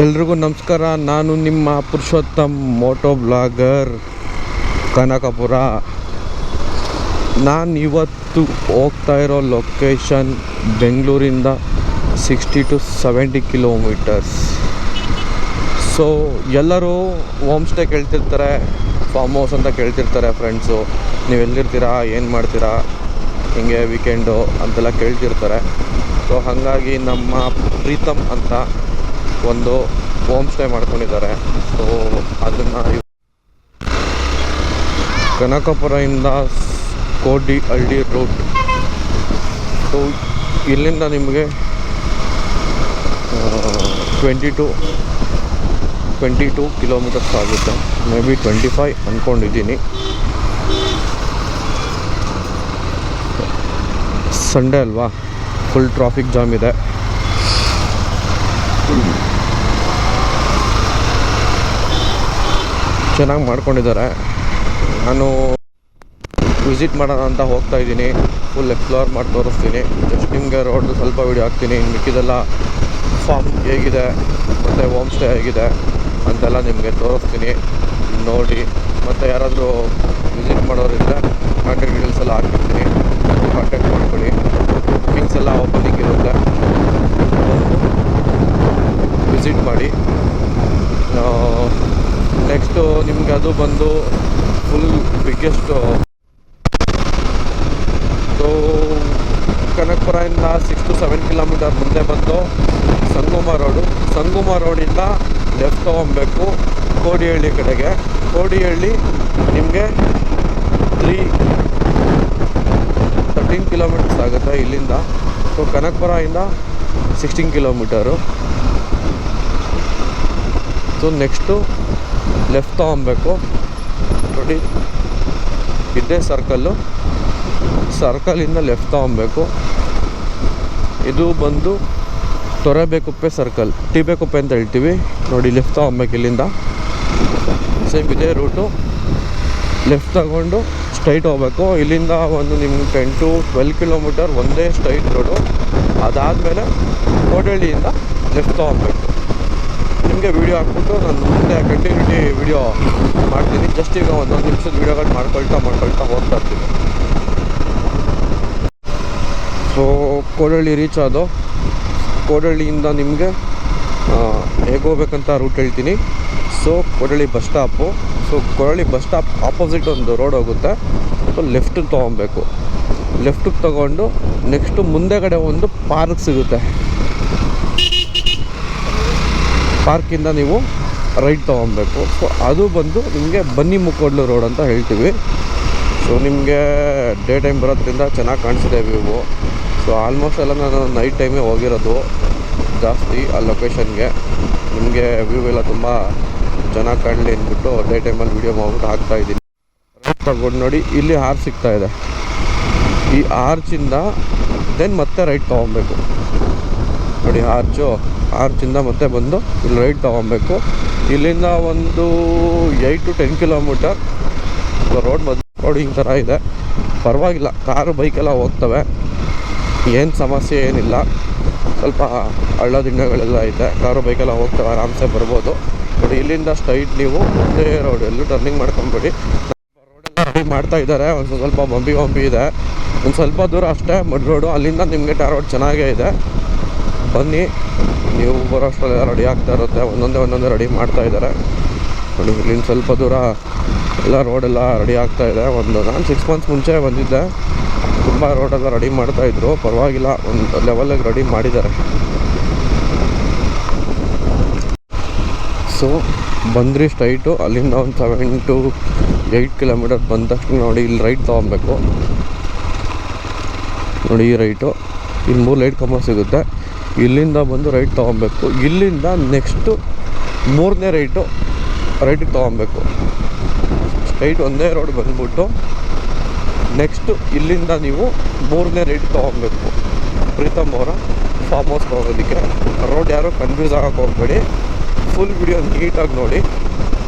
ಎಲ್ರಿಗೂ ನಮಸ್ಕಾರ. ನಾನು ನಿಮ್ಮ ಪುರುಷೋತ್ತಮ್ ಮೋಟೋ ಬ್ಲಾಗರ್ ಕನಕಪುರ. ನಾನು ಇವತ್ತು ಹೋಗ್ತಾ ಇರೋ ಲೊಕೇಶನ್ ಬೆಂಗಳೂರಿಂದ 60 to 70 ಕಿಲೋಮೀಟರ್ಸ್. ಸೊ ಎಲ್ಲರೂ ಹೋಮ್ ಸ್ಟೇ ಕೇಳ್ತಿರ್ತಾರೆ, ಫಾರ್ಮ್ ಹೌಸ್ ಅಂತ ಕೇಳ್ತಿರ್ತಾರೆ ಫ್ರೆಂಡ್ಸು. ನೀವು ಎಲ್ಲಿರ್ತೀರಾ, ಏನು ಮಾಡ್ತೀರಾ, ಹಿಂಗೆ ವೀಕೆಂಡು ಅಂತೆಲ್ಲ ಕೇಳ್ತಿರ್ತಾರೆ. ಸೊ ಹಾಗಾಗಿ ನಮ್ಮ ಪ್ರೀತಮ್ ಅಂತ ಒಂದು ಹೋಮ್ ಸ್ಟೇ ಮಾಡ್ಕೊಂಡಿದ್ದಾರೆ. ಸೊ ಅದನ್ನು ಕನಕಪುರದಿಂದ ಕೋಡಿಹಳ್ಳಿ ರೂಟ್. ಸೊ ಇಲ್ಲಿಂದ ನಿಮಗೆ 22 ಕಿಲೋಮೀಟರ್ಸ್ ಆಗುತ್ತೆ. ಮೇ ಬಿ 25 ಅಂದ್ಕೊಂಡಿದ್ದೀನಿ. ಸಂಡೇ ಅಲ್ವಾ, ಫುಲ್ ಟ್ರಾಫಿಕ್ ಜಾಮ್ ಇದೆ. ಚೆನ್ನಾಗಿ ಮಾಡ್ಕೊಂಡಿದ್ದಾರೆ. ನಾನು ವಿಸಿಟ್ ಮಾಡೋಣ ಅಂತ ಹೋಗ್ತಾ ಇದ್ದೀನಿ. ಫುಲ್ ಎಕ್ಸ್ಪ್ಲೋರ್ ಮಾಡಿ ತೋರಿಸ್ತೀನಿ. ಜಸ್ಟ್ ನಿಮಗೆ ರೋಡ್ದು ಸ್ವಲ್ಪ ವೀಡಿಯೋ ಹಾಕ್ತೀನಿ. ಮಿಕ್ಕಿದೆಲ್ಲ ಫಾರ್ಮ್ ಹೇಗಿದೆ ಮತ್ತು ಹೋಮ್ ಸ್ಟೇ ಹೇಗಿದೆ ಅಂತೆಲ್ಲ ನಿಮಗೆ ತೋರಿಸ್ತೀನಿ, ನೋಡಿ. ಮತ್ತು ಯಾರಾದರೂ ವಿಸಿಟ್ ಮಾಡೋರಿದ್ದರೆ ಕಾಂಟ್ಯಾಕ್ಟ್ ಡೀಟೇಲ್ಸ್ ಎಲ್ಲ ಹಾಕಿರ್ತೀನಿ, ಕಾಂಟ್ಯಾಕ್ಟ್ ಮಾಡ್ಕೊಳ್ಳಿ. ಬುಕ್ಕಿಂಗ್ಸ್ ಎಲ್ಲ ಓಪನಿಂಗ್ ಇರುತ್ತೆ, ವಿಸಿಟ್ ಮಾಡಿ. ನೆಕ್ಸ್ಟು ನಿಮಗೆ ಅದು ಬಂದು ಫುಲ್ ಬಿಗ್ಗೆಸ್ಟು. ಸೊ ಕನಕಪುರದಿಂದ 6 to 7 ಕಿಲೋಮೀಟರ್ ಮುಂದೆ ಬಂದು ಸಂಗಮ ರೋಡಿಂದ ಲೆಫ್ಟ್ ತೊಗೊಬೇಕು ಕೋಡಿಹಳ್ಳಿ ಕಡೆಗೆ. ಕೋಡಿಹಳ್ಳಿ ನಿಮಗೆ 13 ಕಿಲೋಮೀಟರ್ಸ್ ಆಗುತ್ತೆ ಇಲ್ಲಿಂದ. ಸೊ ಕನಕಪುರದಿಂದ 16 ಕಿಲೋಮೀಟರು. ಸೊ ನೆಕ್ಸ್ಟು ಲೆಫ್ಟ್ ತೊಗೊಬೇಕು. ನೋಡಿ, ಇದೇ ಸರ್ಕಲಿಂದ ಲೆಫ್ಟ್ ತೊಗೊಬೇಕು. ಇದು ಬಂದು ತೊರೆಬೇಕುಪ್ಪೆ ಸರ್ಕಲ್, ಟಿಬೇಕುಪ್ಪೆ ಅಂತ ಹೇಳ್ತೀವಿ. ನೋಡಿ, ಲೆಫ್ಟ್ ತೊಗೊಬೇಕು ಇಲ್ಲಿಂದ. ಸೇಮ್ ಇದೇ ರೂಟು. ಲೆಫ್ಟ್ ತಗೊಂಡು ಸ್ಟ್ರೈಟ್ ಹೋಗ್ಬೇಕು. ಇಲ್ಲಿಂದ ಒಂದು ನಿಮ್ಗೆ 10 to 12 ಕಿಲೋಮೀಟರ್ ಒಂದೇ ಸ್ಟ್ರೈಟ್ ರೋಡು. ಅದಾದಮೇಲೆ ಕೋಡಿಹಳ್ಳಿಯಿಂದ ಲೆಫ್ಟ್ ತೊಗೊಬೇಕು. ನಿಮಗೆ ವೀಡಿಯೋ ಹಾಕ್ಬಿಟ್ಟು ನಾನು ಮುಂದೆ ಕಂಟಿನ್ಯೂಟಿ ವೀಡಿಯೋ ಮಾಡ್ತೀನಿ. ಜಸ್ಟ್ ಈಗ 1 ನಿಮಿಷದ ವೀಡಿಯೋಗಳು ಮಾಡ್ಕೊಳ್ತಾ ಹೋಗ್ತಾ ಇರ್ತೀನಿ. ಸೊ ಕೋಡಿಹಳ್ಳಿ ರೀಚ್ ಆದೋ. ಕೋಡಿಹಳ್ಳಿಯಿಂದ ನಿಮಗೆ ಹೇಗೆ ಹೋಗ್ಬೇಕಂತ ರೂಟ್ ಹೇಳ್ತೀನಿ. So Kodihalli bus stop. So Kodihalli bus stop opposite ಒಂದು ರೋಡ್ ಹೋಗುತ್ತೆ. ಸೊ ಲೆಫ್ಟಿಗೆ ತೊಗೊಬೇಕು. ಲೆಫ್ಟಿಗೆ ತೊಗೊಂಡು ನೆಕ್ಸ್ಟು ಮುಂದೆಗಡೆ ಒಂದು ಪಾರ್ಕ್ ಸಿಗುತ್ತೆ. ಪಾರ್ಕಿಂದ ನೀವು ರೈಟ್ ತೊಗೊಬೇಕು. ಸೊ ಅದು ಬಂದು ನಿಮಗೆ ಬನ್ನಿಮುಕ್ಕೋಡ್ಲು ರೋಡ್ ಅಂತ ಹೇಳ್ತೀವಿ. ಸೊ ನಿಮಗೆ ಡೇ ಟೈಮ್ ಬರೋದ್ರಿಂದ ಚೆನ್ನಾಗಿ ಕಾಣಿಸಿದೆ ವ್ಯೂವು. ಸೊ ಆಲ್ಮೋಸ್ಟ್ ಎಲ್ಲ ನಾನು ನೈಟ್ ಟೈಮೇ ಹೋಗಿರೋದು ಜಾಸ್ತಿ ಆ ಲೊಕೇಶನ್ಗೆ. ನಿಮಗೆ ವ್ಯೂ ಎಲ್ಲ ತುಂಬ ಚೆನ್ನಾಗಿ ಕಾಣಲಿ ಅಂದ್ಬಿಟ್ಟು ಡೇ ಟೈಮಲ್ಲಿ ವೀಡಿಯೋ ಮಾಡ್ಬಿಟ್ಟು ಹಾಕ್ತಾಯಿದ್ದೀನಿ. ರೈಟ್ ತಗೊಂಡು ನೋಡಿ, ಇಲ್ಲಿ ಆರ್ಚ್ ಸಿಗ್ತಾಯಿದೆ. ಈ ಆರ್ಚಿಂದ ದೆನ್ ಮತ್ತೆ ರೈಟ್ ತೊಗೊಬೇಕು. ನೋಡಿ, ಆರ್ಚಿಂದ ಮತ್ತೆ ಬಂದು ಇಲ್ಲಿ ರೈಟ್ ತೊಗೊಬೇಕು. ಇಲ್ಲಿಂದ ಒಂದು 8 to 10 ಕಿಲೋಮೀಟರ್ ರೋಡ್ ರೋಡಿಂಗ್ ಥರ ಇದೆ. ಪರವಾಗಿಲ್ಲ, ಕಾರು ಬೈಕೆಲ್ಲ ಹೋಗ್ತವೆ, ಏನು ಸಮಸ್ಯೆ ಏನಿಲ್ಲ. ಸ್ವಲ್ಪ ಹಳ್ಳ ದಿಣ್ಣಗಳೆಲ್ಲ ಐತೆ, ಕಾರು ಬೈಕೆಲ್ಲ ಹೋಗ್ತವೆ, ಆರಾಮ್ಸೆ ಬರ್ಬೋದು. ನೋಡಿ, ಇಲ್ಲಿಂದ ಸ್ಟ್ರೈಟ್ ನೀವು ಒಂದೇ ರೋಡ್, ಎಲ್ಲೂ ಟರ್ನಿಂಗ್ ಮಾಡ್ಕೊಂಬೇಡಿ. ರೋಡೆಲ್ಲ ರೆಡಿ ಮಾಡ್ತಾ ಇದ್ದಾರೆ. ಒಂದು ಸ್ವಲ್ಪ ಬಂಪಿ ಇದೆ. ಒಂದು ಸ್ವಲ್ಪ ದೂರ ಅಷ್ಟೇ ಮಡ್ ರೋಡು. ಅಲ್ಲಿಂದ ನಿಮಗೆ ಟಾರ್ ರೋಡ್ ಚೆನ್ನಾಗೇ ಇದೆ. ಬನ್ನಿ, ನೀವು ಬರೋ ಅಷ್ಟರಲ್ಲೆಲ್ಲ ರೆಡಿ ಆಗ್ತಾ ಇರುತ್ತೆ. ಒಂದೊಂದೇ ರೆಡಿ ಮಾಡ್ತಾ ಇದ್ದಾರೆ. ನೋಡಿ, ಇಲ್ಲಿಂದ ಸ್ವಲ್ಪ ದೂರ ಎಲ್ಲ ರೋಡೆಲ್ಲ ರೆಡಿ ಆಗ್ತಾ ಇದೆ. ನಾನು 6 months ಮುಂಚೆ ಬಂದಿದ್ದೆ. ತುಂಬ ರೋಡೆಲ್ಲ ರೆಡಿ ಮಾಡ್ತಾಯಿದ್ರು, ಪರವಾಗಿಲ್ಲ, ಒಂದು ಲೆವೆಲಿಗೆ ರೆಡಿ ಮಾಡಿದ್ದಾರೆ. ಸೊ ಬಂದ್ರಿ ಸ್ಟ್ರೈಟು. ಅಲ್ಲಿಂದ ಒಂದು 7 to 8 ಕಿಲೋಮೀಟರ್ ಬಂದ ತಕ್ಷಣ ನೋಡಿ, ಇಲ್ಲಿ ರೈಟ್ ತೊಗೊಬೇಕು. ನೋಡಿ, ಈ ರೈಟು, ಇಲ್ಲಿ 3 ಲೈಟ್ ಕಂಬ ಸಿಗುತ್ತೆ. ಇಲ್ಲಿಂದ ಬಂದು ರೈಟ್ ತೊಗೊಬೇಕು. ಇಲ್ಲಿಂದ ನೆಕ್ಸ್ಟು 3ನೇ ರೈಟಿಗೆ ತೊಗೊಬೇಕು. ಸ್ಟ್ರೈಟ್ ಒಂದೇ ರೋಡ್ ಬಂದ್ಬಿಟ್ಟು ನೆಕ್ಸ್ಟು ಇಲ್ಲಿಂದ ನೀವು 3ನೇ ರೈಟ್ ತೊಗೊಬೇಕು. ಪ್ರೀತಮ್ ಅವರ ಫಾರ್ಮ್ ಹೌಸ್ ಹೋಗೋದಕ್ಕೆ. ರೋಡ್ ಯಾರು ಕನ್ಫ್ಯೂಸ್ ಆಗೋಕ್ಕೆ ಹೋಗಬೇಡಿ, ಫುಲ್ ವಿಡಿಯೋ ನೀಟಾಗಿ ನೋಡಿ.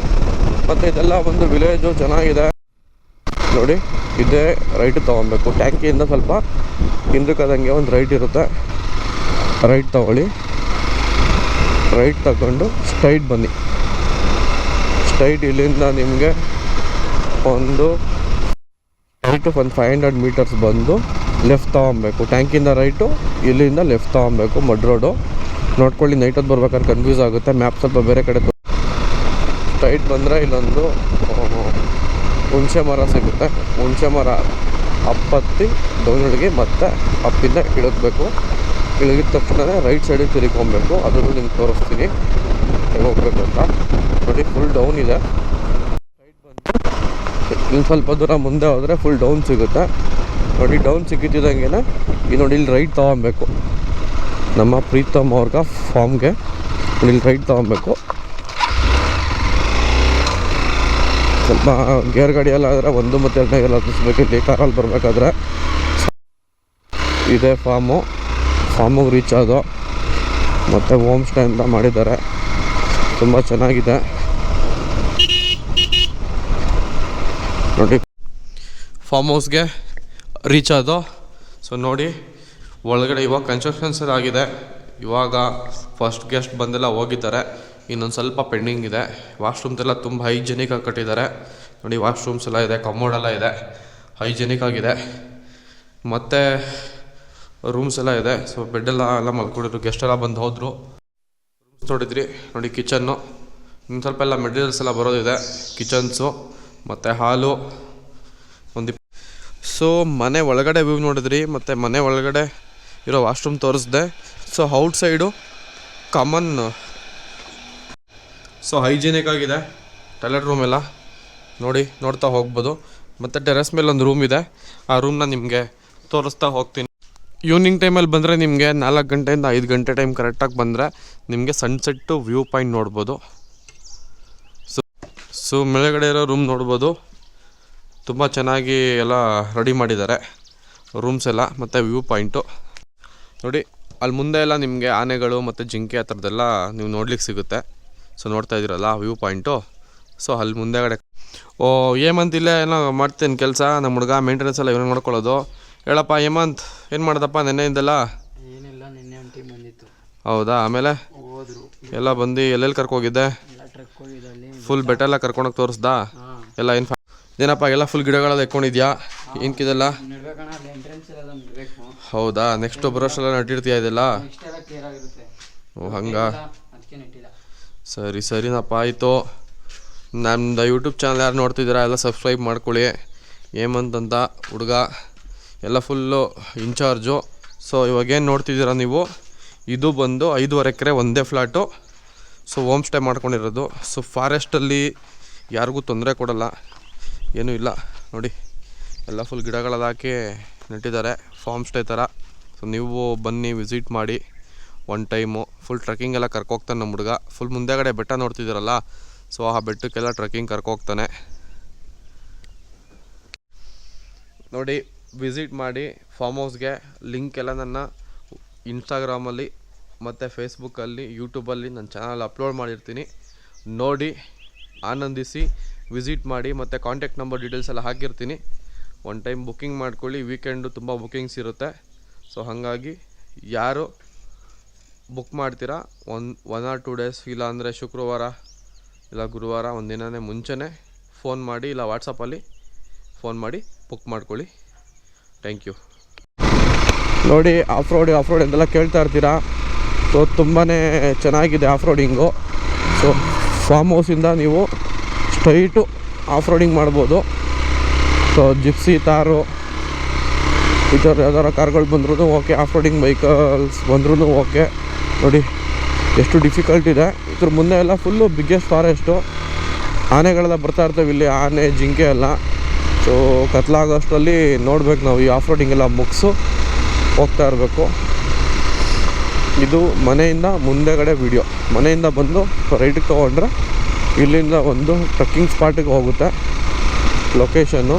ಮತ್ತು ಇದೆಲ್ಲ ಒಂದು ವಿಲೇಜು ಚೆನ್ನಾಗಿದೆ. ನೋಡಿ, ಇದೇ ರೈಟ್ ತೊಗೊಬೇಕು. ಟ್ಯಾಂಕಿಯಿಂದ ಸ್ವಲ್ಪ ಹಿಂದಕ್ಕಾದಂಗೆ ಒಂದು ರೈಟ್ ಇರುತ್ತೆ, ರೈಟ್ ತೊಗೊಳ್ಳಿ. ರೈಟ್ ತಗೊಂಡು ಸ್ಟ್ರೈಟ್ ಬನ್ನಿ. ಸ್ಟ್ರೈಟ್ ಇಲ್ಲಿಂದ ನಿಮಗೆ ಒಂದು 500 ಮೀಟರ್ಸ್ ಬಂದು ಲೆಫ್ಟ್ ತೊಗೊಬೇಕು. ಟ್ಯಾಂಕಿಂದ ರೈಟು, ಇಲ್ಲಿಂದ ಲೆಫ್ಟ್ ತೊಗೊಬೇಕು. ಮಡ್ ರೋಡು ನೋಡ್ಕೊಳ್ಳಿ, ನೈಟ್ ಹೊತ್ತು ಬರ್ಬೇಕಾದ್ರೆ ಕನ್ಫ್ಯೂಸ್ ಆಗುತ್ತೆ, ಮ್ಯಾಪ್ ಸ್ವಲ್ಪ ಬೇರೆ ಕಡೆ. ಸ್ಟ್ರೈಟ್ ಬಂದರೆ ಇಲ್ಲೊಂದು ಹುಣಸೆ ಮರ ಸಿಗುತ್ತೆ. ಹುಣಸೆ ಮರ ಹತ್ತಿ ಡೌನ್ಗೆ ಮತ್ತೆ ಅಪ್ಪಿಂದ ಇಳಿದ್ಬೇಕು. ಇಳಿದ ತಕ್ಷಣ ರೈಟ್ ಸೈಡಿಗೆ ತಿರ್ಕೊಬೇಕು. ಅದನ್ನು ನಿಮ್ಗೆ ತೋರಿಸ್ತೀನಿ ಹೇಗೆ ಹೋಗ್ಬೇಕು ಅಂತ. ನೋಡಿ, ಫುಲ್ ಡೌನ್ ಇದೆ. ರೈಟ್ ಬಂದು ಇನ್ನು ಸ್ವಲ್ಪ ದೂರ ಮುಂದೆ ಹೋದರೆ ಫುಲ್ ಡೌನ್ ಸಿಗುತ್ತೆ. ನೋಡಿ, ಡೌನ್ ಸಿಕ್ಕಿದ್ದಂಗೆ ಈ ನೋಡಿ ಇಲ್ಲಿ ರೈಟ್ ತೊಗೊಬೇಕು. ನಮ್ಮ ಪ್ರೀತಮ್ ಅವ್ರಿಗೆ ಫಾರ್ಮ್ಗೆ ಇಲ್ಲಿ ರೈಟ್ ತೊಗೊಬೇಕು. ಸ್ವಲ್ಪ ಗೇರ್ ಗಾಡಿಯೆಲ್ಲ ಆದರೆ 1 ಮತ್ತು 2 ಗೇರ್ ಹತ್ತಿಸ್ಬೇಕು. ಇಲ್ಲಿ ಕಾರಲ್ಲಿ ಬರಬೇಕಾದ್ರೆ ಇದೇ ಫಾರ್ಮಿಗೆ ರೀಚ್ ಆದೋ. ಮತ್ತು ಹೋಮ್ ಸ್ಟೇ ಅಂತ ಮಾಡಿದ್ದಾರೆ, ತುಂಬ ಚೆನ್ನಾಗಿದೆ. ನೋಡಿ, ಫಾರ್ಮ್ ಹೌಸ್ಗೆ ರೀಚ್ ಆದೋ. ಸೊ ನೋಡಿ, ಒಳಗಡೆ ಇವಾಗ ಕನ್ಸ್ಟ್ರಕ್ಷನ್ಸ್ ಆಗಿದೆ. ಇವಾಗ ಫಸ್ಟ್ ಗೆಸ್ಟ್ ಬಂದೆಲ್ಲ ಹೋಗಿದ್ದಾರೆ, ಇನ್ನೊಂದು ಸ್ವಲ್ಪ ಪೆಂಡಿಂಗ್ ಇದೆ. ವಾಶ್ರೂಮ್ಸ್ ಎಲ್ಲ ತುಂಬ ಹೈಜೆನಿಕಾಗಿ ಕಟ್ಟಿದ್ದಾರೆ. ನೋಡಿ, ವಾಶ್ರೂಮ್ಸ್ ಎಲ್ಲ ಇದೆ, ಕಮೋಡೆಲ್ಲ ಇದೆ, ಹೈಜೆನಿಕ್ ಆಗಿದೆ. ಮತ್ತು ರೂಮ್ಸ್ ಎಲ್ಲ ಇದೆ. ಸೊ ಬೆಡ್ಡೆಲ್ಲ ಮಲ್ಕೊಂಡಿದ್ರು, ಗೆಸ್ಟ್ ಎಲ್ಲ ಬಂದು ಹೋದರು. ರೂಮ್ಸ್ ನೋಡಿದ್ರಿ. ನೋಡಿ, ಕಿಚನ್ನು ಇನ್ನು ಸ್ವಲ್ಪ ಎಲ್ಲ ಮೆಟೀರಿಯಲ್ಸ್ ಎಲ್ಲ ಬರೋದಿದೆ. ಕಿಚನ್ಸು ಮತ್ತು ಹಾಲು ಒಂದು. ಸೊ ಮನೆ ಒಳಗಡೆ ವ್ಯೂ ನೋಡಿದ್ರಿ, ಮತ್ತು ಮನೆ ಒಳಗಡೆ ಇರೋ ವಾಶ್ರೂಮ್ ತೋರಿಸ್ದೆ. So outside common, so hygienic ಆಗಿದೆ ಟಾಯ್ಲೆಟ್ ರೂಮ್ ಎಲ್ಲ. ನೋಡ್ತಾ ಹೋಗ್ಬೋದು. ಮತ್ತು ಟೆರೆಸ್ ಮೇಲೆ ಒಂದು ರೂಮ್ ಇದೆ, ಆ ರೂಮ್ನ ನಿಮಗೆ ತೋರಿಸ್ತಾ ಹೋಗ್ತೀನಿ. ಈವ್ನಿಂಗ್ ಟೈಮಲ್ಲಿ ಬಂದರೆ ನಿಮಗೆ 4 ಗಂಟೆಯಿಂದ 5 ಗಂಟೆ ಟೈಮ್ ಕರೆಕ್ಟಾಗಿ ಬಂದರೆ ನಿಮಗೆ ಸನ್ಸೆಟ್ಟು ವ್ಯೂ ಪಾಯಿಂಟ್ ನೋಡ್ಬೋದು. ಸೊ ಮೇಲ್ಗಡೆ ಇರೋ ರೂಮ್ ನೋಡ್ಬೋದು, ತುಂಬ ಚೆನ್ನಾಗಿ ಎಲ್ಲ ರೆಡಿ ಮಾಡಿದ್ದಾರೆ ರೂಮ್ಸ್ ಎಲ್ಲ ಮತ್ತು ವ್ಯೂ ಪಾಯಿಂಟು. ನೋಡಿ, ಅಲ್ಲಿ ಮುಂದೆ ಎಲ್ಲ ನಿಮಗೆ ಆನೆಗಳು ಮತ್ತು ಜಿಂಕೆ ಆ ಥರದ್ದೆಲ್ಲ ನೀವು ನೋಡ್ಲಿಕ್ಕೆ ಸಿಗುತ್ತೆ. ಸೊ ನೋಡ್ತಾ ಇದ್ದೀರಲ್ಲ ವ್ಯೂ ಪಾಯಿಂಟು. ಸೊ ಅಲ್ಲಿ ಮುಂದೆಗಡೆ ಹೇಮಂತ್ ಇಲ್ಲೇ ಏನೋ ಮಾಡ್ತೀನಿ ಕೆಲಸ. ನಮ್ಮ ಹುಡುಗ ಮೇಂಟೆನೆನ್ಸ್ ಎಲ್ಲ ಇವನು ಮಾಡ್ಕೊಳ್ಳೋದು. ಹೇಳಪ್ಪ ಹೇಮಂತ್, ಏನು ಮಾಡ್ದಪ್ಪ ನೆನ್ನೆಯಿಂದೆಲ್ಲ? ಏನಿಲ್ಲ, ನಿನ್ನೆ ಒಂದು ಟೀಮ್ ಬಂದಿತ್ತು. ಹೌದಾ? ಆಮೇಲೆ ಹೋದ್ರು ಎಲ್ಲ ಬಂದು ಎಲ್ಲೆಲ್ಲಿ ಕರ್ಕೋಗಿದ್ದೆ? ಫುಲ್ ಬೆಟ್ಟ ಎಲ್ಲ ಕರ್ಕೊಂಡೋಗಿ ತೋರಿಸ್ದಾ ಎಲ್ಲ? ಏನಪ್ಪ ಎಲ್ಲ ಫುಲ್ ಗಿಡಗಳೆಲ್ಲ ಎಕ್ಕೊಂಡಿದ್ಯಾ? ಏನಕ್ಕಿದೆಲ್ಲ? ಹೌದಾ? ನೆಕ್ಸ್ಟ್ ಬರೋಷ್ಟೆಲ್ಲ ನಟ್ಟಿರ್ತೀಯ ಇದೆಲ್ಲ? ಓ ಹಂಗ, ಸರಿನಪ್ಪ, ಆಯಿತು. ನಮ್ಮದು ಯೂಟ್ಯೂಬ್ ಚಾನಲ್ ಯಾರು ನೋಡ್ತಿದ್ದೀರಾ ಎಲ್ಲ ಸಬ್ಸ್ಕ್ರೈಬ್ ಮಾಡ್ಕೊಳ್ಳಿ. ಹೇಮಂತ್ ಹುಡುಗ ಎಲ್ಲ ಫುಲ್ಲು ಇನ್ಚಾರ್ಜು. ಸೊ ಇವಾಗೇನು ನೋಡ್ತಿದ್ದೀರಾ ನೀವು, ಇದು ಬಂದು 5.5 ಎಕರೆ ಒಂದೇ ಫ್ಲ್ಯಾಟು. ಸೊ ಹೋಮ್ ಸ್ಟೇ ಮಾಡ್ಕೊಂಡಿರೋದು. ಸೊ ಫಾರೆಸ್ಟಲ್ಲಿ ಯಾರಿಗೂ ತೊಂದರೆ ಕೊಡಲ್ಲ, ಏನೂ ಇಲ್ಲ. ನೋಡಿ, ಎಲ್ಲ ಫುಲ್ ಗಿಡಗಳೆಲ್ಲ ಹಾಕಿ ನೆಟ್ಟಿದ್ದಾರೆ, ಫಾರ್ಮ್ ಸ್ಟೇ ಥರ. ಸೊ ನೀವು ಬನ್ನಿ, ವಿಸಿಟ್ ಮಾಡಿ ಒನ್ ಟೈಮು. ಫುಲ್ ಟ್ರೆಕ್ಕಿಂಗ್ ಎಲ್ಲ ಕರ್ಕೋಗ್ತಾನೆ ನಮ್ಮ ಹುಡುಗ. ಫುಲ್ ಮುಂದೆಗಡೆ ಬೆಟ್ಟ ನೋಡ್ತಿದ್ದೀರಲ್ಲ, ಸೊ ಆ ಬೆಟ್ಟಕ್ಕೆಲ್ಲ ಟ್ರೆಕ್ಕಿಂಗ್ ಕರ್ಕೋಗ್ತಾನೆ. ನೋಡಿ, ವಿಸಿಟ್ ಮಾಡಿ ಫಾರ್ಮ್ ಹೌಸ್ಗೆ. ಲಿಂಕ್ ಎಲ್ಲ ನನ್ನ ಇನ್ಸ್ಟಾಗ್ರಾಮಲ್ಲಿ ಮತ್ತು ಫೇಸ್ಬುಕ್ಕಲ್ಲಿ, ಯೂಟ್ಯೂಬಲ್ಲಿ ನನ್ನ ಚಾನಲ್ ಅಪ್ಲೋಡ್ ಮಾಡಿರ್ತೀನಿ. ನೋಡಿ, ಆನಂದಿಸಿ, ವಿಸಿಟ್ ಮಾಡಿ. ಮತ್ತು ಕಾಂಟ್ಯಾಕ್ಟ್ ನಂಬರ್ ಡೀಟೇಲ್ಸ್ ಎಲ್ಲ ಹಾಕಿರ್ತೀನಿ. ಒನ್ ಟೈಮ್ ಬುಕ್ಕಿಂಗ್ ಮಾಡ್ಕೊಳ್ಳಿ. ವೀಕೆಂಡು ತುಂಬ ಬುಕ್ಕಿಂಗ್ಸ್ ಇರುತ್ತೆ. ಸೊ ಹಾಗಾಗಿ ಯಾರು ಬುಕ್ ಮಾಡ್ತೀರಾ, 1 or 2 ಡೇಸ್, ಇಲ್ಲ ಅಂದರೆ ಶುಕ್ರವಾರ ಇಲ್ಲ ಗುರುವಾರ ಒಂದಿನನೇ ಮುಂಚೆನೇ ಫೋನ್ ಮಾಡಿ, ಇಲ್ಲ ವಾಟ್ಸಪ್ಪಲ್ಲಿ ಫೋನ್ ಮಾಡಿ ಬುಕ್ ಮಾಡ್ಕೊಳ್ಳಿ. Thank you. ನೋಡಿ, ಆಫ್ ರೋಡ್ ಎಂತೆಲ್ಲ ಕೇಳ್ತಾ ಇರ್ತೀರಾ. ಸೊ ತುಂಬಾ ಚೆನ್ನಾಗಿದೆ ಆಫ್ ರೋಡಿಂಗು. ಸೊ ಫಾರ್ಮ್ ಹೌಸಿಂದ ನೀವು ಸ್ಟ್ರೈಟು ಆಫ್ ರೋಡಿಂಗ್ ಮಾಡ್ಬೋದು. ಸೊ ಜಿಪ್ಸಿ, ತಾರು ಈ ಥರ ಯಾವ್ದಾರ ಕಾರ್ಗಳು ಬಂದ್ರೂ ಓಕೆ, ಆಫ್ ರೋಡಿಂಗ್ ವೆಹಿಕಲ್ಸ್ ಬಂದ್ರೂ ಓಕೆ. ನೋಡಿ ಎಷ್ಟು ಡಿಫಿಕಲ್ಟ್ ಇದೆ. ಇದ್ರ ಮುಂದೆ ಎಲ್ಲ ಫುಲ್ಲು ಬಿಗ್ಗೆಸ್ಟ್ ಫಾರೆಸ್ಟು. ಆನೆಗಳೆಲ್ಲ ಬರ್ತಾ ಇರ್ತವೆ ಇಲ್ಲಿ, ಆನೆ ಜಿಂಕೆ ಎಲ್ಲ. ಸೊ ಕತ್ಲಾಗೋಷ್ಟರಲ್ಲಿ ನೋಡ್ಬೇಕು ನಾವು ಈ ಆಫ್ ರೋಡಿಂಗ್ ಎಲ್ಲ ಮುಗಿಸು ಹೋಗ್ತಾ ಇರಬೇಕು. ಇದು ಮನೆಯಿಂದ ಮುಂದೆಗಡೆ ವಿಡಿಯೋ. ಮನೆಯಿಂದ ಬಂದು ರೈಟಿಗೆ ತೊಗೊಂಡ್ರೆ ಇಲ್ಲಿಂದ ಒಂದು ಟ್ರೆಕ್ಕಿಂಗ್ ಸ್ಪಾಟಿಗೆ ಹೋಗುತ್ತೆ ಲೊಕೇಶನ್ನು.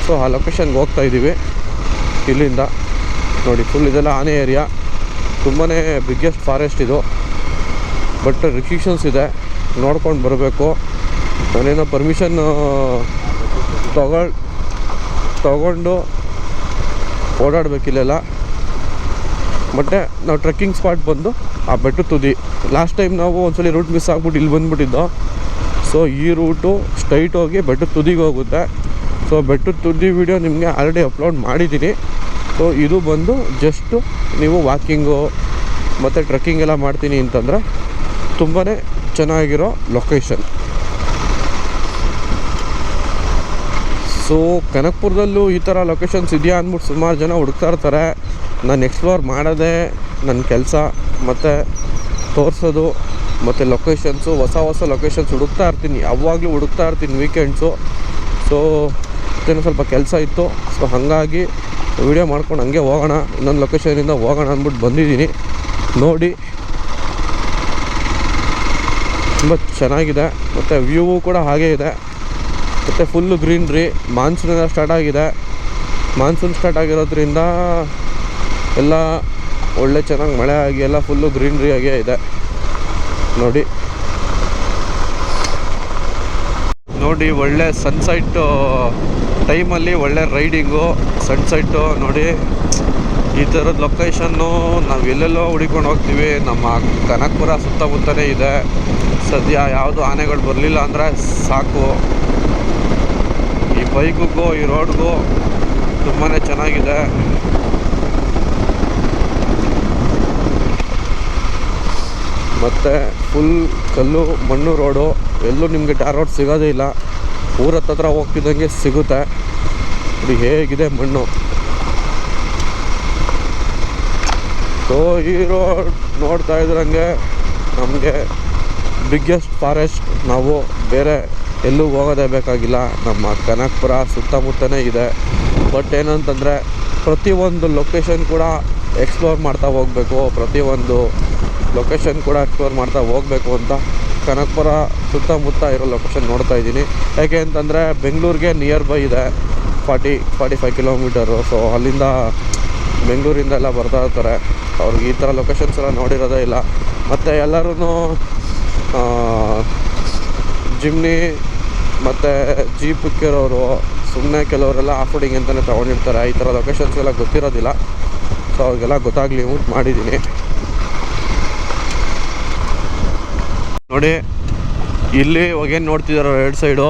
ಸೊ ಆ ಲೊಕೇಶನ್ಗೆ ಹೋಗ್ತಾ ಇದ್ದೀವಿ ಇಲ್ಲಿಂದ. ನೋಡಿ, ಫುಲ್ ಇದೆಲ್ಲ ಆನೆ ಏರಿಯಾ. ತುಂಬಾ ಬಿಗ್ಗೆಸ್ಟ್ ಫಾರೆಸ್ಟ್ ಇದು. ಬಟ್ ರಿಸ್ಟ್ರಿಕ್ಷನ್ಸ್ ಇದೆ, ನೋಡ್ಕೊಂಡು ಬರಬೇಕು. ನಾನೇನೋ ಪರ್ಮಿಷನ್ ತಗೊಂಡು ಓಡಾಡಬೇಕಿಲ್ಲೆಲ್ಲ. ಮತ್ತು ನಾವು ಟ್ರೆಕ್ಕಿಂಗ್ ಸ್ಪಾಟ್ ಬಂದು ಆ ಬೆಟ್ಟದ ತುದಿ. ಲಾಸ್ಟ್ ಟೈಮ್ ನಾವು ಒಂದ್ಸಲಿ ರೂಟ್ ಮಿಸ್ ಆಗ್ಬಿಟ್ಟು ಇಲ್ಲಿ ಬಂದುಬಿಟ್ಟಿದ್ದೋ. ಸೊ ಈ ರೂಟು ಸ್ಟ್ರೈಟ್ ಹೋಗಿ ಬೆಟ್ಟದ ತುದಿಗೆ ಹೋಗುತ್ತೆ. ಸೊ ಬೆಟ್ಟದ ತುದಿ ವಿಡಿಯೋ ನಿಮಗೆ ಆಲ್ರೆಡಿ ಅಪ್ಲೋಡ್ ಮಾಡಿದ್ದೀನಿ. ಸೊ ಇದು ಬಂದು ಜಸ್ಟು ನೀವು ವಾಕಿಂಗು ಮತ್ತು ಟ್ರೆಕ್ಕಿಂಗ್ ಎಲ್ಲ ಮಾಡ್ತೀನಿ ಅಂತಂದರೆ ತುಂಬಾ ಚೆನ್ನಾಗಿರೋ ಲೊಕೇಶನ್. ಸೊ ಕನಕಪುರದಲ್ಲೂ ಈ ಥರ ಲೊಕೇಶನ್ಸ್ ಇದೆಯಾ ಅಂದ್ಬಿಟ್ಟು ಸುಮಾರು ಜನ ಹುಡುಕ್ತಾ ಇರ್ತಾರೆ. ನಾನು ಎಕ್ಸ್ಪ್ಲೋರ್ ಮಾಡೋದೇ ನನ್ನ ಕೆಲಸ, ಮತ್ತು ತೋರಿಸೋದು ಮತ್ತು ಲೊಕೇಶನ್ಸು, ಹೊಸ ಲೊಕೇಶನ್ಸ್ ಹುಡುಕ್ತಾ ಇರ್ತೀನಿ, ಯಾವಾಗಲೂ ಹುಡುಕ್ತಾ ಇರ್ತೀನಿ ವೀಕೆಂಡ್ಸು. ಸೊ ಮತ್ತೇನೋ ಸ್ವಲ್ಪ ಕೆಲಸ ಇತ್ತು. ಸೊ ಹಾಗಾಗಿ ವೀಡಿಯೋ ಮಾಡ್ಕೊಂಡು ಹಂಗೆ ಹೋಗೋಣ, ಇನ್ನೊಂದು ಲೊಕೇಶನಿಂದ ಹೋಗೋಣ ಅಂದ್ಬಿಟ್ಟು ಬಂದಿದ್ದೀನಿ. ನೋಡಿ ತುಂಬ ಚೆನ್ನಾಗಿದೆ, ಮತ್ತು ವ್ಯೂ ಕೂಡ ಹಾಗೇ ಇದೆ, ಮತ್ತು ಫುಲ್ಲು ಗ್ರೀನ್ರಿ. ಮಾನ್ಸೂನೆಲ್ಲ ಸ್ಟಾರ್ಟ್ ಆಗಿದೆ. ಮಾನ್ಸೂನ್ ಸ್ಟಾರ್ಟ್ ಆಗಿರೋದ್ರಿಂದ ಎಲ್ಲ ಒಳ್ಳೆ ಚೆನ್ನಾಗಿ ಮಳೆ ಆಗಿ ಎಲ್ಲ ಫುಲ್ಲು ಗ್ರೀನ್ರಿ ಆಗೇ ಇದೆ. ನೋಡಿ ಒಳ್ಳೆ ಸನ್ಸೆಟ್ಟು ಟೈಮಲ್ಲಿ ಒಳ್ಳೆ ರೈಡಿಂಗು, ಸನ್ಸೆಟ್ಟು ನೋಡಿ. ಈ ಥರದ ಲೊಕೇಶನ್ನು ನಾವು ಎಲ್ಲೆಲ್ಲೋ ಹುಡುಕೊಂಡು ಹೋಗ್ತೀವಿ. ನಮ್ಮ ಕನಕಪುರ ಸುತ್ತಮುತ್ತಲೇ ಇದೆ. ಸದ್ಯ ಯಾವುದು ಆನೆಗಳು ಬರಲಿಲ್ಲ ಅಂದರೆ ಸಾಕು. ಈ ಬೈಕಿಗೂ ಈ ರೋಡ್ಗೂ ತುಂಬಾ ಚೆನ್ನಾಗಿದೆ. ಮತ್ತು ಫುಲ್ ಕಲ್ಲು ಮಣ್ಣು ರೋಡು, ಎಲ್ಲೂ ನಿಮಗೆ ಟಾರ್ ರೋಡ್ ಸಿಗೋದೇ ಇಲ್ಲ. ಊರ ಹತ್ರ ಹೋಗ್ತಿದ್ದಂಗೆ ಸಿಗುತ್ತೆ. ಇದು ಹೇಗಿದೆ ಮಣ್ಣು. ಸೊ ಈ ರೋಡ್ ನೋಡ್ತಾ ಇದ್ರಂಗೆ ನಮಗೆ ಬಿಗ್ಗೆಸ್ಟ್ ಫಾರೆಸ್ಟ್. ನಾವು ಬೇರೆ ಎಲ್ಲೂ ಹೋಗೋದೇ ಬೇಕಾಗಿಲ್ಲ, ನಮ್ಮ ಕನಕಪುರ ಸುತ್ತಮುತ್ತನೇ ಇದೆ. ಬಟ್ ಏನಂತಂದರೆ ಪ್ರತಿಯೊಂದು ಲೊಕೇಶನ್ ಕೂಡ ಎಕ್ಸ್ಪ್ಲೋರ್ ಮಾಡ್ತಾ ಹೋಗಬೇಕು, ಪ್ರತಿಯೊಂದು ಲೊಕೇಶನ್ ಕೂಡ ಎಕ್ಸ್ಪ್ಲೋರ್ ಮಾಡ್ತಾ ಹೋಗಬೇಕು ಅಂತ ಕನಕಪುರ ಸುತ್ತಮುತ್ತ ಇರೋ ಲೊಕೇಶನ್ ನೋಡ್ತಾ ಇದ್ದೀನಿ. ಯಾಕೆ ಅಂತಂದರೆ ಬೆಂಗಳೂರಿಗೆ ನಿಯರ್ ಬೈ ಇದೆ, 40-45 ಕಿಲೋಮೀಟರು. ಸೊ ಅಲ್ಲಿಂದ ಬೆಂಗಳೂರಿಂದ ಎಲ್ಲ ಬರ್ತಾ ಇರ್ತಾರೆ. ಅವ್ರಿಗೆ ಈ ಥರ ಲೊಕೇಶನ್ಸ್ ಎಲ್ಲ ನೋಡಿರೋದೇ ಇಲ್ಲ. ಮತ್ತು ಎಲ್ಲರೂ ಜಿಮ್ನಿ ಮತ್ತು ಜೀಪ್ ಇಕ್ಕಿರೋರು ಸುಮ್ಮನೆ ಕೆಲವರೆಲ್ಲ ಆಫ್ ರೋಡಿಂಗ್ ಅಂತಲೇ ತೊಗೊಂಡಿರ್ತಾರೆ. ಈ ಥರ ಲೊಕೇಶನ್ಸ್ ಎಲ್ಲ ಗೊತ್ತಿರೋದಿಲ್ಲ. ಸೊ ಅವ್ರಿಗೆಲ್ಲ ಗೊತ್ತಾಗಲಿ ಅಂದ್ಬಿಟ್ಟು ಮಾಡಿದ್ದೀನಿ. ನೋಡಿ ಇಲ್ಲಿ ಏನು ನೋಡ್ತಿದ್ದಾರೋ ಎರಡು ಸೈಡು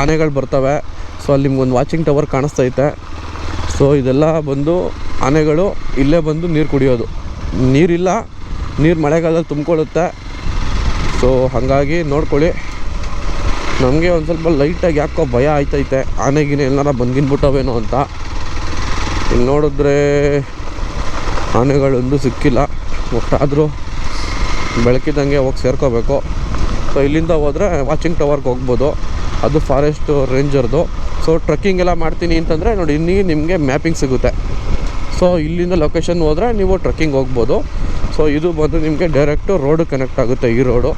ಆನೆಗಳು ಬರ್ತವೆ. ಸೊ ಅಲ್ಲಿ ನಿಮ್ಗೊಂದು ವಾಚಿಂಗ್ ಟವರ್ ಕಾಣಿಸ್ತೈತೆ. ಸೊ ಇದೆಲ್ಲ ಬಂದು ಆನೆಗಳು ಇಲ್ಲೇ ಬಂದು ನೀರು ಕುಡಿಯೋದು. ನೀರಿಲ್ಲ, ನೀರು ಮಳೆಗಾಲದಲ್ಲಿ ತುಂಬಿಕೊಳ್ಳುತ್ತೆ. ಸೊ ಹಾಗಾಗಿ ನೋಡ್ಕೊಳ್ಳಿ. ನಮಗೆ ಒಂದು ಸ್ವಲ್ಪ ಲೈಟಾಗಿ ಯಾಕೋ ಭಯ ಆಯ್ತೈತೆ, ಆನೆಗಿನ ಎಲ್ಲಾರ ಬಂದ್ಗಿನ್ಬಿಟ್ಟವೇನೋ ಅಂತ. ಇಲ್ಲಿ ನೋಡಿದ್ರೆ ಆನೆಗಳೊಂದು ಸಿಕ್ಕಿಲ್ಲ. ಒಟ್ಟಾದರೂ ಬೆಳಕಿದ್ದಂಗೆ ಹೋಗಿ ಸೇರ್ಕೋಬೇಕು. ಸೊ ಇಲ್ಲಿಂದ ಹೋದರೆ ವಾಚಿಂಗ್ ಟವರ್ಗೆ ಹೋಗ್ಬೋದು, ಅದು ಫಾರೆಸ್ಟ್ ರೇಂಜರ್ದು. ಸೊ ಟ್ರೆಕ್ಕಿಂಗ್ ಎಲ್ಲ ಮಾಡ್ತೀನಿ ಅಂತಂದರೆ ನೋಡಿ ಇನ್ನೀ ನಿಮಗೆ ಮ್ಯಾಪಿಂಗ್ ಸಿಗುತ್ತೆ. ಸೊ ಇಲ್ಲಿಂದ ಲೊಕೇಶನ್ ಹೋದರೆ ನೀವು ಟ್ರೆಕ್ಕಿಂಗ್ ಹೋಗ್ಬೋದು. ಸೊ ಇದು ಬಂದು ನಿಮಗೆ ಡೈರೆಕ್ಟು ರೋಡು ಕನೆಕ್ಟ್ ಆಗುತ್ತೆ, ಈ ರೋಡು.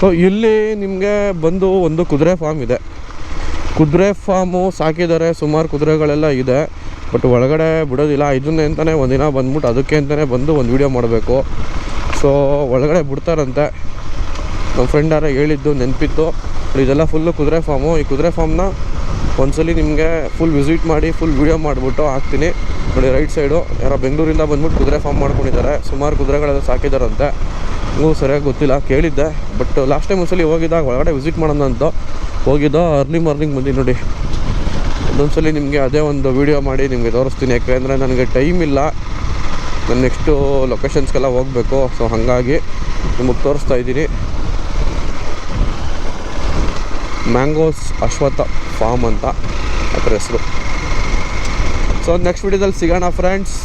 ಸೊ ಇಲ್ಲಿ ನಿಮಗೆ ಬಂದು ಒಂದು ಕುದುರೆ ಫಾರ್ಮ್ ಇದೆ. ಕುದುರೆ ಫಾರ್ಮು ಸಾಕಿದ್ದಾರೆ, ಸುಮಾರು ಕುದುರೆಗಳೆಲ್ಲ ಇದೆ. ಬಟ್ ಒಳಗಡೆ ಬಿಡೋದಿಲ್ಲ. ಇದನ್ನೇ ಅಂತಲೇ ಒಂದಿನ ಬಂದ್ಬಿಟ್ಟು ಅದಕ್ಕೆ ಅಂತಲೇ ಬಂದು ಒಂದು ವೀಡಿಯೋ ಮಾಡಬೇಕು. ಸೊ ಒಳಗಡೆ ಬಿಡ್ತಾರಂತೆ. ನಮ್ಮ ಫ್ರೆಂಡ್ ಯಾರೋ ಹೇಳಿದ್ದು ನೆನಪಿತ್ತು. ಇದೆಲ್ಲ ಫುಲ್ಲು ಕುದುರೆ ಫಾರ್ಮು. ಈ ಕುದುರೆ ಫಾರ್ಮ್ನ ಒಂದ್ಸಲಿ ನಿಮಗೆ ಫುಲ್ ವಿಸಿಟ್ ಮಾಡಿ ಫುಲ್ ವೀಡಿಯೋ ಮಾಡಿಬಿಟ್ಟು ಹಾಕ್ತೀನಿ. ನೋಡಿ ರೈಟ್ ಸೈಡು ಯಾರೋ ಬೆಂಗಳೂರಿಂದ ಬಂದ್ಬಿಟ್ಟು ಕುದುರೆ ಫಾರ್ಮ್ ಮಾಡ್ಕೊಂಡಿದ್ದಾರೆ. ಸುಮಾರು ಕುದುರೆಗಳೆಲ್ಲ ಸಾಕಿದಾರಂತೆ. ನನಗೂ ಸರಿಯಾಗಿ ಗೊತ್ತಿಲ್ಲ, ಕೇಳಿದ್ದೆ. ಬಟ್ ಲಾಸ್ಟ್ ಟೈಮ್ ಒಂದ್ಸಲಿ ಹೋಗಿದ್ದಾಗ ಒಳಗಡೆ ವಿಸಿಟ್ ಮಾಡೋಣ ಅಂತ ಹೋಗಿದ್ದೋ. ಅರ್ಲಿ ಮಾರ್ನಿಂಗ್ ಬಂದು ನೋಡಿ ಅದೊಂದ್ಸಲಿ ನಿಮಗೆ ಅದೇ ಒಂದು ವೀಡಿಯೋ ಮಾಡಿ ನಿಮಗೆ ತೋರಿಸ್ತೀನಿ. ಯಾಕೆಂದರೆ ನನಗೆ ಟೈಮ್ ಇಲ್ಲ, ನಾನು ನೆಕ್ಸ್ಟು ಲೊಕೇಶನ್ಸ್ಗೆಲ್ಲ ಹೋಗಬೇಕು. ಸೊ ಹಾಗಾಗಿ ನಿಮಗೆ ತೋರಿಸ್ತಾ ಇದ್ದೀನಿ. ಮ್ಯಾಂಗೋಸ್ ಅಶ್ವತ್ಥ ಫಾರ್ಮ್ ಅಂತ ಅದರ ಹೆಸರು. ಸೊ ನೆಕ್ಸ್ಟ್ ವೀಡಿಯೋದಲ್ಲಿ ಸಿಗೋಣ ಫ್ರೆಂಡ್ಸ್.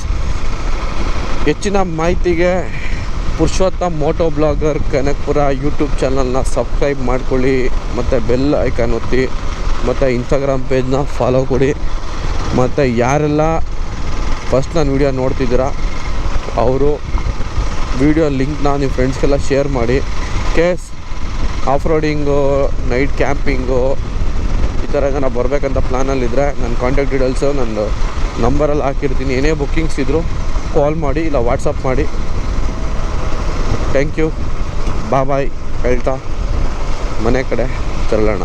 ಹೆಚ್ಚಿನ ಮಾಹಿತಿಗೆ Purushottam moto blogger Kanakapura YouTube ಚಾನಲ್ನ ಸಬ್ಸ್ಕ್ರೈಬ್ ಮಾಡ್ಕೊಳ್ಳಿ, ಮತ್ತು ಬೆಲ್ ಐಕಾನ್ ಒತ್ತಿ, ಮತ್ತು ಇನ್ಸ್ಟಾಗ್ರಾಮ್ ಪೇಜ್ನ ಫಾಲೋ ಕೊಡಿ. ಮತ್ತು ಯಾರೆಲ್ಲ ಫಸ್ಟ್ ನಾನು ವೀಡಿಯೋ ನೋಡ್ತಿದ್ದೀರಾ ಅವರು ವೀಡಿಯೋ ಲಿಂಕ್ನ ನಿಮ್ಮ ಫ್ರೆಂಡ್ಸ್ಗೆಲ್ಲ ಶೇರ್ ಮಾಡಿ. Case of roading, night camping ಈ ಥರ ಜನ ಬರಬೇಕಂತ ಪ್ಲ್ಯಾನಲ್ಲಿದ್ದರೆ ನನ್ನ ಕಾಂಟ್ಯಾಕ್ಟ್ ಡೀಟೇಲ್ಸು ನಂದು ನಂಬರಲ್ಲಿ ಹಾಕಿರ್ತೀನಿ. ಏನೇ ಬುಕ್ಕಿಂಗ್ಸ್ ಇದ್ದರೂ ಕಾಲ್ ಮಾಡಿ ಇಲ್ಲ ವಾಟ್ಸಪ್ ಮಾಡಿ. ಥ್ಯಾಂಕ್ ಯು, ಬಾಯ್ ಹೇಳ್ತಾ ಮನೆ ಕಡೆ ತೆರಳೋಣ.